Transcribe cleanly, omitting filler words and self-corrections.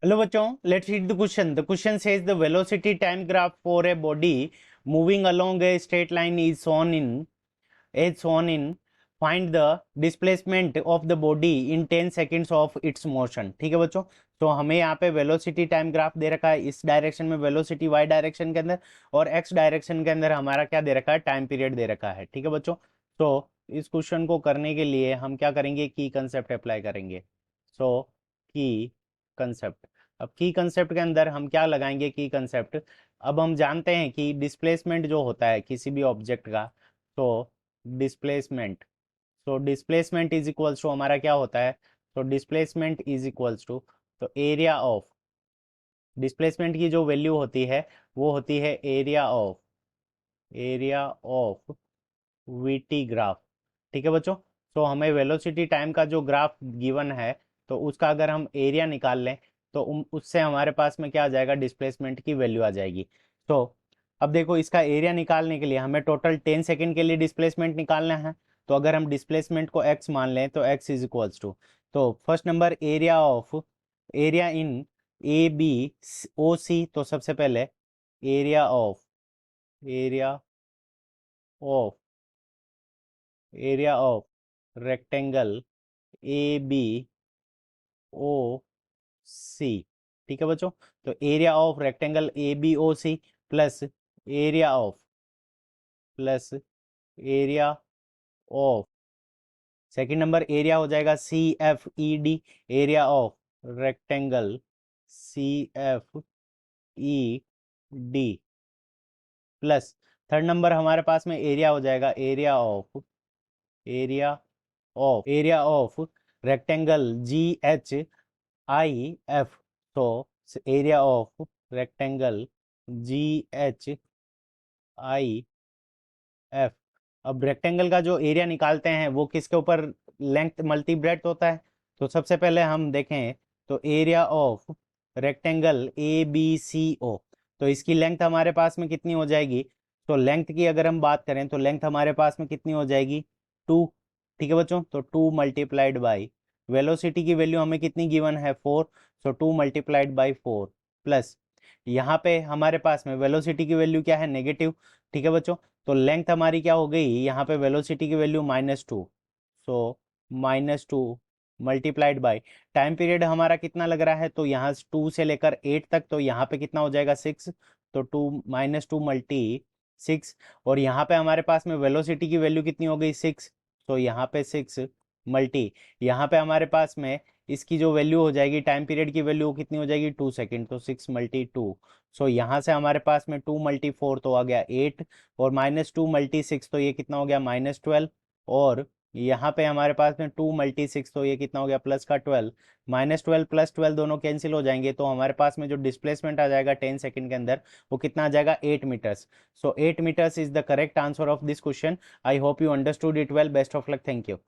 Hello बच्चों, let's read the question. The question says the velocity time graph for a body moving along a straight line is shown in find the displacement of the body in 10 seconds of its motion. ठीक है बच्चों, तो हमें यहाँ पे velocity time graph दे रखा है। इस डायरेक्शन में वेलोसिटी वाई डायरेक्शन के अंदर और एक्स डायरेक्शन के अंदर हमारा क्या दे रखा है, टाइम पीरियड दे रखा है। ठीक है बच्चों, तो इस क्वेश्चन को करने के लिए हम क्या करेंगे, की कंसेप्ट अप्लाई करेंगे। सो की कंसेप्ट, अब की कंसेप्ट के अंदर हम क्या लगाएंगे, की कंसेप्ट। अब हम जानते हैं कि डिस्प्लेसमेंट जो होता है किसी भी ऑब्जेक्ट का, तो डिस्प्लेसमेंट, तो डिस्प्लेसमेंट इज इक्वल्स टू हमारा क्या होता है, तो डिस्प्लेसमेंट इज इक्वल्स टू, तो एरिया ऑफ, डिस्प्लेसमेंट की जो वैल्यू होती है वो होती है एरिया ऑफ वीटी ग्राफ। ठीक है बच्चों, तो हमें वेलोसिटी टाइम का जो ग्राफ गिवन है, तो उसका अगर हम एरिया निकाल लें तो उससे हमारे पास में क्या आ जाएगा, डिस्प्लेसमेंट की वैल्यू आ जाएगी। तो अब देखो, इसका एरिया निकालने के लिए हमें टोटल 10 सेकेंड के लिए डिस्प्लेसमेंट निकालना है। तो अगर हम डिस्प्लेसमेंट को x मान लें तो x इज इक्वल्स टू, तो first number area in A B O C, तो सबसे पहले area of area of rectangle A B O C. ठीक है बच्चों, तो area of rectangle A B O C plus area of area of, second number area हो जाएगा C F E D, area of rectangle C F E D, plus third number हमारे पास में area हो जाएगा area of rectangle G H I F, तो area of rectangle G H I F. अब rectangle का जो एरिया निकालते हैं वो किसके ऊपर लेंथ मल्टी ब्रेड्थ होता है, तो सबसे पहले हम देखें तो area of rectangle A B C O, तो इसकी लेंथ हमारे पास में कितनी हो जाएगी, तो लेंथ की अगर हम बात करें तो लेंथ हमारे पास में कितनी हो जाएगी, 2। ठीक है बच्चों, तो 2 मल्टीप्लाइड बाई वेलोसिटी की वैल्यू हमें कितनी गिवन है, 4, सो 2 मल्टीप्लाइड बाई 4 प्लस यहाँ पे हमारे पास में वेलोसिटी की वैल्यू क्या है, नेगेटिव। ठीक है बच्चों, तो लेंथ हमारी क्या हो गई, यहाँ पे वेलोसिटी की value -2, so -2 multiplied by time period हमारा कितना लग रहा है, तो यहाँ 2 से लेकर 8 तक, तो यहाँ पे कितना हो जाएगा 6, तो 2 मल्टी 6, और यहाँ पे हमारे पास में वेलोसिटी की वैल्यू कितनी हो गई 6, तो यहाँ पे 6 मल्टी, यहाँ पे हमारे पास में इसकी जो वैल्यू हो जाएगी टाइम पीरियड की वैल्यू कितनी हो जाएगी 2 सेकेंड, तो 6 मल्टी 2, सो यहाँ से हमारे पास में 2 मल्टी 4 तो आ गया 8, और -2 मल्टी 6 तो ये कितना हो गया -12, और यहाँ पे हमारे पास में 2 मल्टी 6 तो ये कितना हो गया प्लस का 12, -12 प्लस 12 दोनों कैंसिल हो जाएंगे, तो हमारे पास में जो डिस्प्लेसमेंट आ जाएगा 10 सेकंड के अंदर वो कितना आ जाएगा 8 metres. So 8 metres is the correct answer of this question. I hope you understood it well, best of luck, thank you.